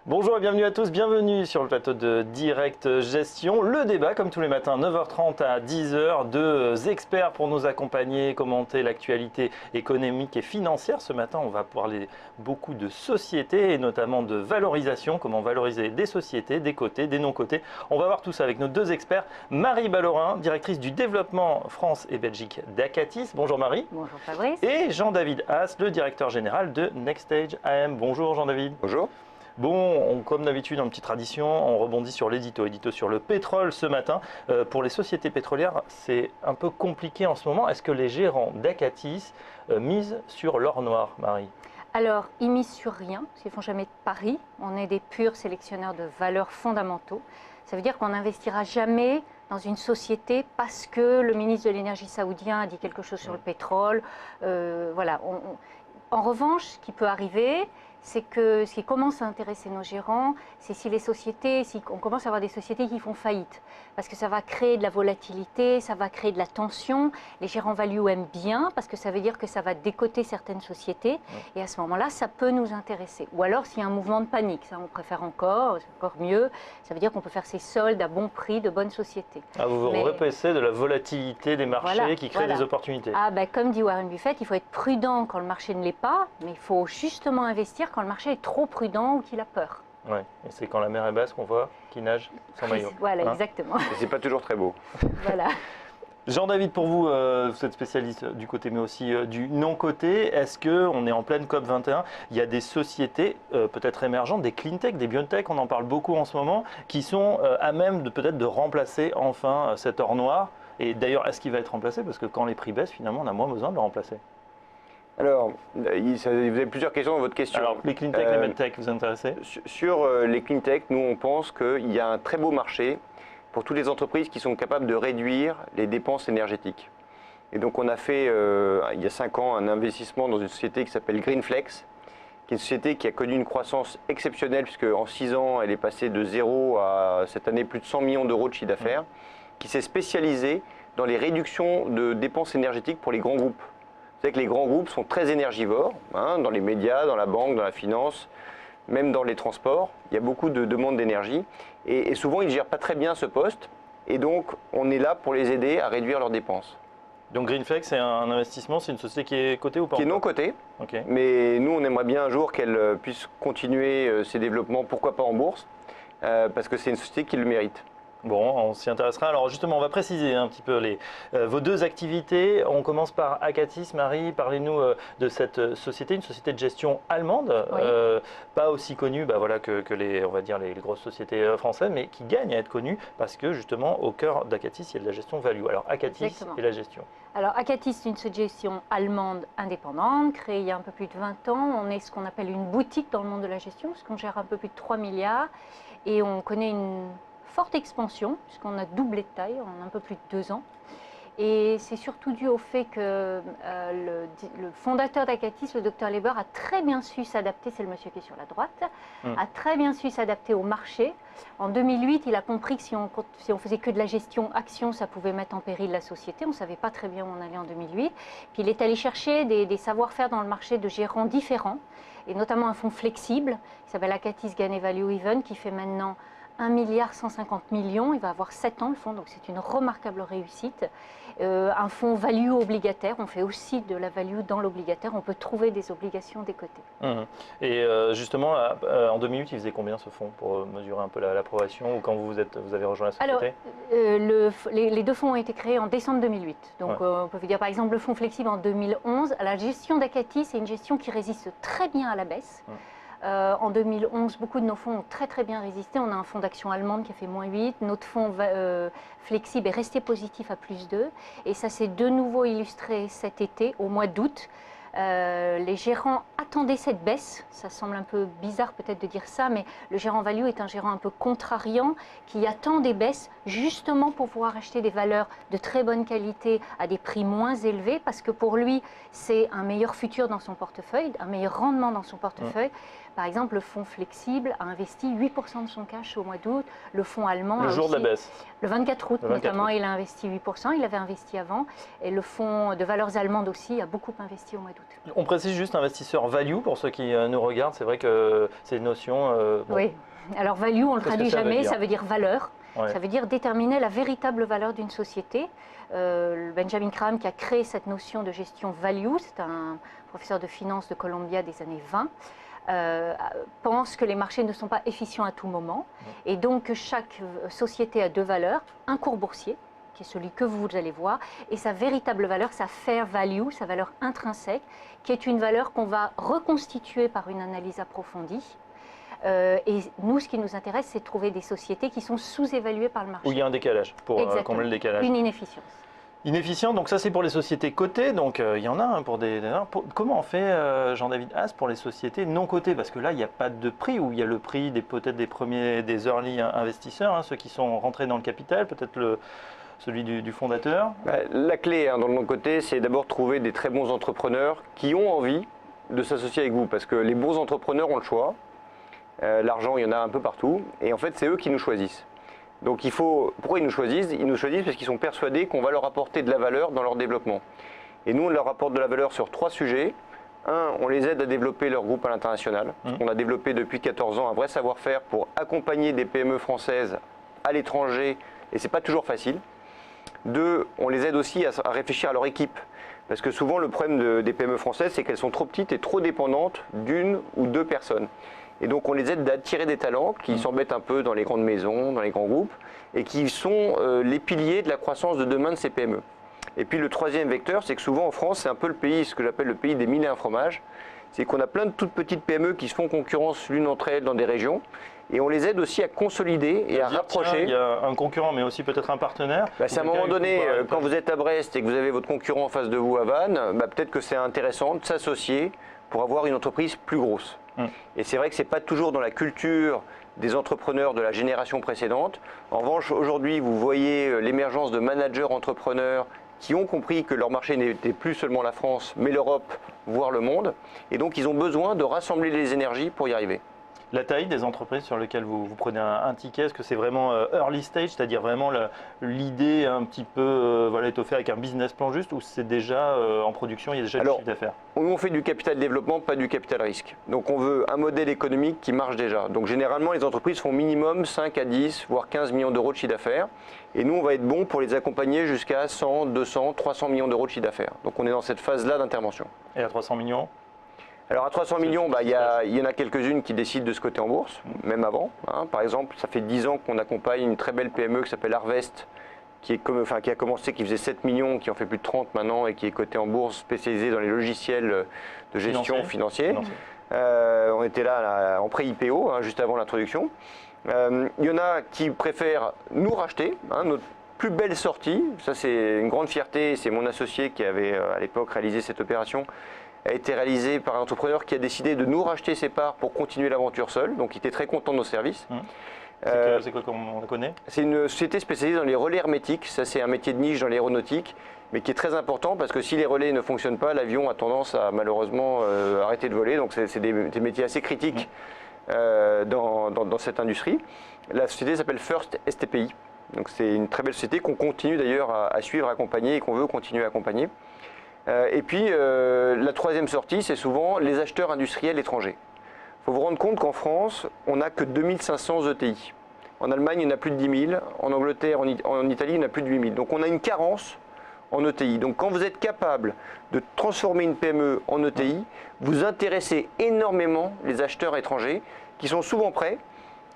Bonjour et bienvenue à tous, bienvenue sur le plateau de Direct Gestion. Le débat, comme tous les matins, 9h30 à 10h, deux experts pour nous accompagner, commenter l'actualité économique et financière. Ce matin, on va parler beaucoup de sociétés et notamment de valorisation, comment valoriser des sociétés, des cotés, des non-cotés. On va voir tout ça avec nos deux experts. Marie Ballorin, directrice du développement France et Belgique d'Acatis. Bonjour Marie. Bonjour Fabrice. Et Jean-David Haas, le directeur général de Nextage AM. Bonjour Jean-David. Bonjour. Bon, comme d'habitude, en petite tradition, on rebondit sur l'édito sur le pétrole ce matin. Pour les sociétés pétrolières, c'est un peu compliqué en ce moment. Est-ce que les gérants d'Acatis misent sur l'or noir, Marie? Alors, ils misent sur rien, parce qu'ils ne font jamais de paris. On est des purs sélectionneurs de valeurs fondamentaux. Ça veut dire qu'on n'investira jamais dans une société parce que le ministre de l'énergie saoudien a dit quelque chose sur le pétrole. Voilà. En revanche, ce qui peut arriver, c'est que ce qui commence à intéresser nos gérants, c'est si on commence à avoir des sociétés qui font faillite. Parce que ça va créer de la volatilité, ça va créer de la tension. Les gérants value aiment bien parce que ça veut dire que ça va décoter certaines sociétés. Et à ce moment-là, ça peut nous intéresser. Ou alors s'il y a un mouvement de panique, ça on préfère encore, c'est encore mieux. Ça veut dire qu'on peut faire ses soldes à bon prix de bonnes sociétés. Ah, vous repaissez de la volatilité des marchés qui crée des opportunités. Ah, ben, comme dit Warren Buffett, il faut être prudent quand le marché ne l'est pas, mais il faut justement investir quand le marché est trop prudent ou qu'il a peur. Oui, et c'est quand la mer est basse qu'on voit qu'il nage sans maillot. Voilà, exactement. Et c'est pas toujours très beau. Voilà. Jean-David, pour vous, vous êtes spécialiste du côté mais aussi du non-côté. Est-ce qu'on est en pleine COP21? Il y a des sociétés peut-être émergentes, des clean tech, des biotech, on en parle beaucoup en ce moment, qui sont à même peut-être de remplacer enfin cet or noir. Et d'ailleurs, est-ce qu'il va être remplacé? Parce que quand les prix baissent, finalement, on a moins besoin de le remplacer. Alors, vous avez plusieurs questions dans votre question. Alors, les clean tech, les medtech, vous intéressez? Sur les clean tech, nous on pense qu'il y a un très beau marché pour toutes les entreprises qui sont capables de réduire les dépenses énergétiques. Et donc on a fait, il y a 5 ans, un investissement dans une société qui s'appelle Greenflex, qui est une société qui a connu une croissance exceptionnelle, puisque en 6 ans, elle est passée de 0 à cette année plus de 100 millions d'euros de chiffre d'affaires, qui s'est spécialisée dans les réductions de dépenses énergétiques pour les grands groupes. Vous savez que les grands groupes sont très énergivores, dans les médias, dans la banque, dans la finance, même dans les transports. Il y a beaucoup de demandes d'énergie et souvent ils ne gèrent pas très bien ce poste et donc on est là pour les aider à réduire leurs dépenses. Donc Greenflex, c'est un investissement, c'est une société qui est cotée ou pas? Qui est non cotée, mais nous on aimerait bien un jour qu'elle puisse continuer ses développements, pourquoi pas en bourse, parce que c'est une société qui le mérite. Bon, on s'y intéressera. Alors justement, on va préciser un petit peu vos deux activités. On commence par Acatis. Marie, parlez-nous de cette société, une société de gestion allemande, Oui. pas aussi connue que les, on va dire, les grosses sociétés françaises, mais qui gagne à être connue parce que justement, au cœur d'Acatis, il y a de la gestion value. Alors Acatis Exactement. et la gestion. Alors Acatis, c'est une gestion allemande indépendante, créée il y a un peu plus de 20 ans. On est ce qu'on appelle une boutique dans le monde de la gestion, parce qu'on gère un peu plus de 3 milliards et on connaît une forte expansion, puisqu'on a doublé de taille en un peu plus de 2 ans. Et c'est surtout dû au fait que le fondateur d'Acatis, le docteur Leber, a très bien su s'adapter, c'est le monsieur qui est sur la droite, a très bien su s'adapter au marché. En 2008, il a compris que si on faisait que de la gestion action, ça pouvait mettre en péril la société. On ne savait pas très bien où on allait en 2008. Puis il est allé chercher des savoir-faire dans le marché de gérants différents, et notamment un fonds flexible qui s'appelle Acatis Gain Value Even, qui fait maintenant 1,150 milliard. Il va avoir 7 ans le fonds, donc c'est une remarquable réussite. Un fonds value obligataire, on fait aussi de la value dans l'obligataire, on peut trouver des obligations des côtés. Et justement, en 2008, il faisait combien ce fonds pour mesurer un peu l'approbation ou quand vous avez rejoint la société? Alors, les deux fonds ont été créés en décembre 2008. Donc on peut vous dire par exemple le fonds flexible en 2011. La gestion d'Acatis, c'est une gestion qui résiste très bien à la baisse. En 2011, beaucoup de nos fonds ont très très bien résisté. On a un fonds d'action allemande qui a fait -8. Notre fonds flexible est resté positif à +2. Et ça s'est de nouveau illustré cet été, au mois d'août. Les gérants attendaient cette baisse. Ça semble un peu bizarre peut-être de dire ça, mais le gérant value est un gérant un peu contrariant qui attend des baisses justement pour pouvoir acheter des valeurs de très bonne qualité à des prix moins élevés, parce que pour lui, c'est un meilleur futur dans son portefeuille, un meilleur rendement dans son portefeuille. Par exemple, le fonds flexible a investi 8% de son cash au mois d'août. Le fonds allemand Le jour de la baisse. Le 24 août Le 24 notamment, août. il a investi 8%. Il avait investi avant. Et le fonds de valeurs allemandes aussi a beaucoup investi au mois d'août. On précise juste investisseur value pour ceux qui nous regardent. C'est vrai que c'est une notion. Bon, Oui. Alors value, on ne le Qu'est-ce que traduit ça veut jamais. dire Ça veut dire valeur. Ouais. Ça veut dire déterminer la véritable valeur d'une société. Benjamin Graham, qui a créé cette notion de gestion value, c'est un professeur de finance de Columbia des années 20, pense que les marchés ne sont pas efficients à tout moment et donc que chaque société a deux valeurs, un cours boursier, qui est celui que vous allez voir, et sa véritable valeur, sa fair value, sa valeur intrinsèque, qui est une valeur qu'on va reconstituer par une analyse approfondie. Et nous, ce qui nous intéresse, c'est de trouver des sociétés qui sont sous-évaluées par le marché. Où il y a un décalage, pour combler le décalage. Une inefficience. Inefficient, donc ça c'est pour les sociétés cotées, donc il y en a pour des... Comment on fait, Jean-David Haas, pour les sociétés non cotées? Parce que là, il n'y a pas de prix, ou il y a le prix peut-être des premiers, des early investisseurs, ceux qui sont rentrés dans le capital, peut-être celui du fondateur. La clé dans le non-coté, c'est d'abord trouver des très bons entrepreneurs qui ont envie de s'associer avec vous, parce que les bons entrepreneurs ont le choix. L'argent, il y en a un peu partout, et en fait, c'est eux qui nous choisissent. Donc pourquoi ils nous choisissent? Ils nous choisissent parce qu'ils sont persuadés qu'on va leur apporter de la valeur dans leur développement. Et nous, on leur apporte de la valeur sur 3 sujets. Un, on les aide à développer leur groupe à l'international. On a développé depuis 14 ans un vrai savoir-faire pour accompagner des PME françaises à l'étranger, et c'est pas toujours facile. 2, on les aide aussi à réfléchir à leur équipe. Parce que souvent, le problème des PME françaises, c'est qu'elles sont trop petites et trop dépendantes d'une ou deux personnes. Et donc, on les aide à attirer des talents qui s'embêtent un peu dans les grandes maisons, dans les grands groupes, et qui sont les piliers de la croissance de demain de ces PME. Et puis, le troisième vecteur, c'est que souvent en France, c'est un peu le pays, ce que j'appelle le pays des mille et un fromages. C'est qu'on a plein de toutes petites PME qui se font concurrence l'une entre elles dans des régions. Et on les aide aussi à consolider et à rapprocher. Il y a un concurrent, mais aussi peut-être un partenaire. C'est à un moment donné, quand vous êtes à Brest et que vous avez votre concurrent en face de vous à Vannes, peut-être que c'est intéressant de s'associer pour avoir une entreprise plus grosse. Et c'est vrai que ce n'est pas toujours dans la culture des entrepreneurs de la génération précédente. En revanche, aujourd'hui, vous voyez l'émergence de managers entrepreneurs qui ont compris que leur marché n'était plus seulement la France, mais l'Europe, voire le monde. Et donc, ils ont besoin de rassembler les énergies pour y arriver. La taille des entreprises sur lesquelles vous prenez un ticket, est-ce que c'est vraiment early stage, c'est-à-dire vraiment l'idée un petit peu étoffée avec un business plan juste, ou c'est déjà en production, il y a déjà du chiffre d'affaires? On fait du capital développement, pas du capital risque. Donc on veut un modèle économique qui marche déjà. Donc généralement, les entreprises font minimum 5 à 10, voire 15 millions d'euros de chiffre d'affaires. Et nous, on va être bon pour les accompagner jusqu'à 100, 200, 300 millions d'euros de chiffre d'affaires. Donc on est dans cette phase-là d'intervention. Et à 300 millions? Alors à 300 millions, il y en a quelques-unes qui décident de se coter en bourse, même avant. Par exemple, ça fait 10 ans qu'on accompagne une très belle PME qui s'appelle Harvest, qui a commencé, qui faisait 7 millions, qui en fait plus de 30 maintenant et qui est cotée en bourse, spécialisée dans les logiciels de gestion financiers. On était là en pré-IPO, juste avant l'introduction. Il y en a qui préfèrent nous racheter, notre plus belle sortie. Ça, c'est une grande fierté. C'est mon associé qui avait à l'époque réalisé cette opération. A été réalisé par un entrepreneur qui a décidé de nous racheter ses parts pour continuer l'aventure seul. Donc, il était très content de nos services. C'est quoi qu'on la connaît? C'est une société spécialisée dans les relais hermétiques. Ça, c'est un métier de niche dans l'aéronautique, mais qui est très important parce que si les relais ne fonctionnent pas, l'avion a tendance à malheureusement arrêter de voler. Donc, c'est des métiers assez critiques dans cette industrie. La société s'appelle First STPI. Donc, c'est une très belle société qu'on continue d'ailleurs à suivre, à accompagner et qu'on veut continuer à accompagner. Et puis, la troisième sortie, c'est souvent les acheteurs industriels étrangers. Il faut vous rendre compte qu'en France, on n'a que 2500 ETI. En Allemagne, il y en a plus de 10 000. En Angleterre, en Italie, il y en a plus de 8 000. Donc, on a une carence en ETI. Donc, quand vous êtes capable de transformer une PME en ETI, vous intéressez énormément les acheteurs étrangers qui sont souvent prêts,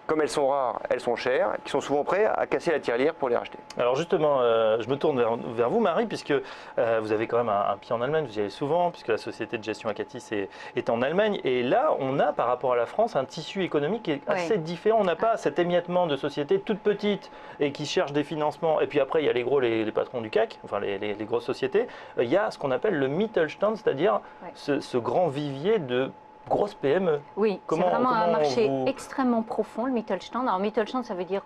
comme elles sont rares, elles sont chères, qui sont souvent prêts à casser la tirelire pour les racheter. Alors justement, je me tourne vers vous, Marie, puisque vous avez quand même un pied en Allemagne, vous y allez souvent, puisque la société de gestion Acatis est en Allemagne. Et là, on a, par rapport à la France, un tissu économique qui est assez différent. On n'a pas cet émiettement de sociétés toutes petites et qui cherchent des financements. Et puis après, il y a les gros, les patrons du CAC, enfin les grosses sociétés. Il y a ce qu'on appelle le Mittelstand, c'est-à-dire ce grand vivier de grosse PME. Oui, c'est vraiment un marché extrêmement profond, le Mittelstand. Alors Mittelstand, ça veut dire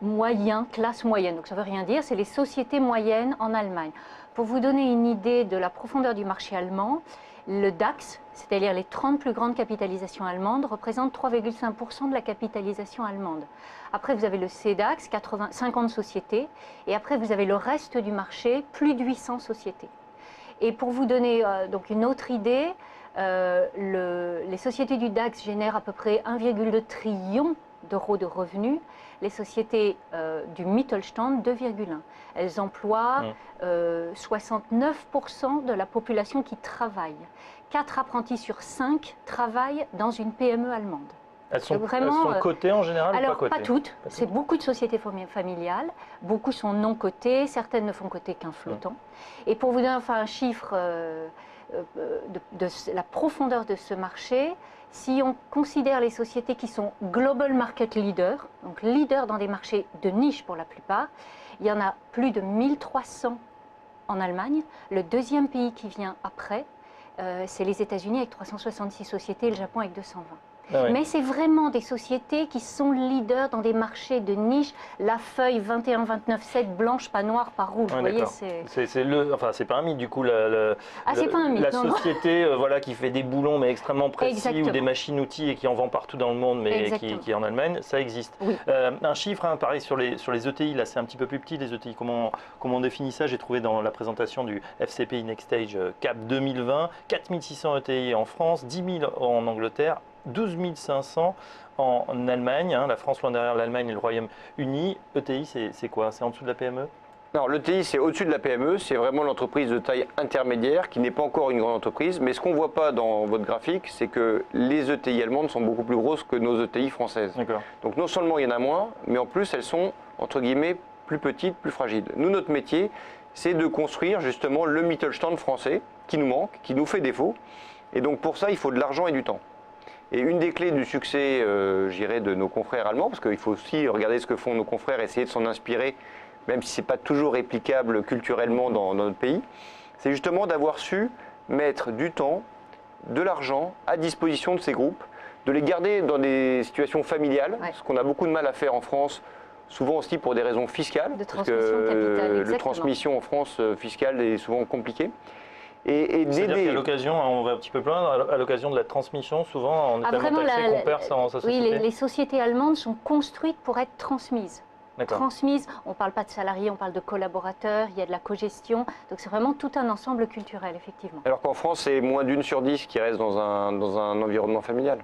moyen, classe moyenne, donc ça ne veut rien dire, c'est les sociétés moyennes en Allemagne. Pour vous donner une idée de la profondeur du marché allemand, le DAX, c'est-à-dire les 30 plus grandes capitalisations allemandes, représentent 3,5% de la capitalisation allemande. Après, vous avez le CDAX, 50 sociétés, et après, vous avez le reste du marché, plus de 800 sociétés. Et pour vous donner donc une autre idée, les sociétés du DAX génèrent à peu près 1,2 trillion d'euros de revenus. Les sociétés du Mittelstand, 2,1. Elles emploient 69% de la population qui travaille. 4 apprentis sur 5 travaillent dans une PME allemande. Elles sont cotées en général alors, ou pas cotées? Pas toutes. C'est beaucoup de sociétés familiales. Beaucoup sont non cotées. Certaines ne font coter qu'un flottant. Et pour vous donner enfin un chiffre de la profondeur de ce marché, si on considère les sociétés qui sont global market leaders, donc leaders dans des marchés de niche pour la plupart, il y en a plus de 1300 en Allemagne. Le deuxième pays qui vient après, c'est les États-Unis avec 366 sociétés et le Japon avec 220. Ah oui. Mais c'est vraiment des sociétés qui sont leaders dans des marchés de niche. La feuille 21-29-7, blanche, pas noire, pas rouge. Ouais, vous voyez, c'est pas un mythe du coup. C'est pas un mythe, la société voilà, qui fait des boulons mais extrêmement précis. Exactement. Ou des machines-outils et qui en vend partout dans le monde mais qui est en Allemagne, ça existe. Oui. Un chiffre, hein, pareil sur les ETI, là c'est un petit peu plus petit les ETI. Comment on définit ça? J'ai trouvé dans la présentation du FCPI Next Stage Cap 2020, 4600 ETI en France, 10 000 en Angleterre, 12 500 en Allemagne, hein, la France loin derrière l'Allemagne et le Royaume-Uni. ETI, c'est quoi? C'est en dessous de la PME? Alors l'ETI, c'est au-dessus de la PME, c'est vraiment l'entreprise de taille intermédiaire qui n'est pas encore une grande entreprise. Mais ce qu'on ne voit pas dans votre graphique, c'est que les ETI allemandes sont beaucoup plus grosses que nos ETI françaises. Donc non seulement il y en a moins, mais en plus elles sont, entre guillemets, plus petites, plus fragiles. Nous, notre métier, c'est de construire justement le Mittelstand français qui nous manque, qui nous fait défaut. Et donc pour ça, il faut de l'argent et du temps. Et une des clés du succès, je dirais, de nos confrères allemands, parce qu'il faut aussi regarder ce que font nos confrères, essayer de s'en inspirer, même si ce n'est pas toujours réplicable culturellement dans notre pays, c'est justement d'avoir su mettre du temps, de l'argent à disposition de ces groupes, de les garder dans des situations familiales, ce qu'on a beaucoup de mal à faire en France, souvent aussi pour des raisons fiscales, parce que la transmission en France fiscale est souvent compliquée. C'est-à-dire qu'à l'occasion, on va un petit peu plus loin, à l'occasion de la transmission, souvent on est tellement taxé qu'on perd sa société. Oui, les sociétés allemandes sont construites pour être transmises. Transmises, on ne parle pas de salariés, on parle de collaborateurs, il y a de la cogestion, donc c'est vraiment tout un ensemble culturel, effectivement. Alors qu'en France, c'est moins d'1 sur 10 qui reste dans un environnement familial.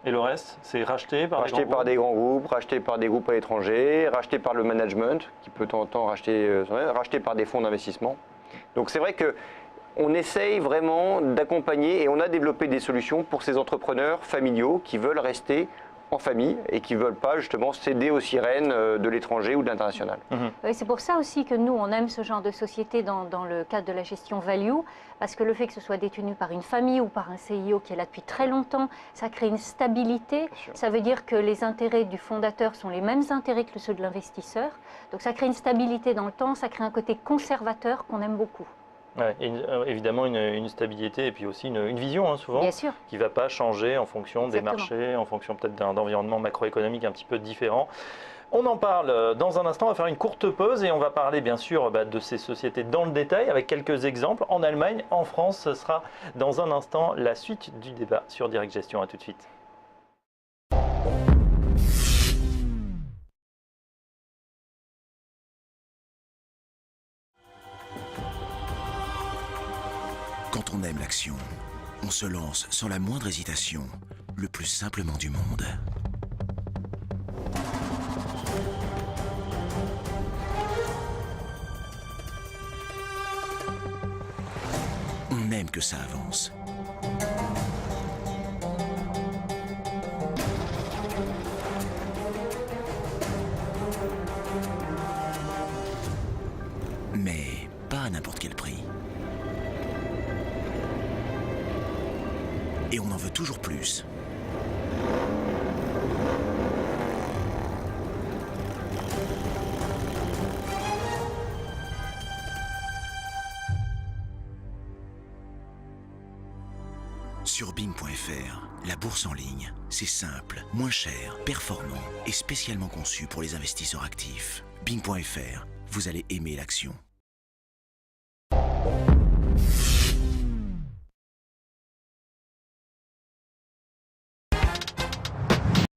Et le reste, c'est racheté par des grands groupes, racheté par des groupes à l'étranger, racheté par le management, qui peut de temps en temps racheté par des fonds d'investissement. Donc c'est vrai que on essaye vraiment d'accompagner et on a développé des solutions pour ces entrepreneurs familiaux qui veulent rester en famille et qui ne veulent pas justement céder aux sirènes de l'étranger ou de l'international. Oui, c'est pour ça aussi que nous, on aime ce genre de société dans le cadre de la gestion value, parce que le fait que ce soit détenu par une famille ou par un CIO qui est là depuis très longtemps, ça crée une stabilité. Ça veut dire que les intérêts du fondateur sont les mêmes intérêts que ceux de l'investisseur. Donc ça crée une stabilité dans le temps, ça crée un côté conservateur qu'on aime beaucoup. Ouais, et évidemment une stabilité et puis aussi une vision, hein, souvent, qui ne va pas changer en fonction des marchés, en fonction peut-être d'un environnement macroéconomique un petit peu différent. On en parle dans un instant, on va faire une courte pause et on va parler bien sûr de ces sociétés dans le détail avec quelques exemples en Allemagne, en France. Ce sera dans un instant la suite du débat sur Direct Gestion. À tout de suite. Quand on aime l'action, on se lance sans la moindre hésitation, le plus simplement du monde. On aime que ça avance. Mais pas à n'importe quel prix. Et on en veut toujours plus. Sur Bing.fr, la bourse en ligne, c'est simple, moins cher, performant et spécialement conçu pour les investisseurs actifs. Bing.fr, vous allez aimer l'action.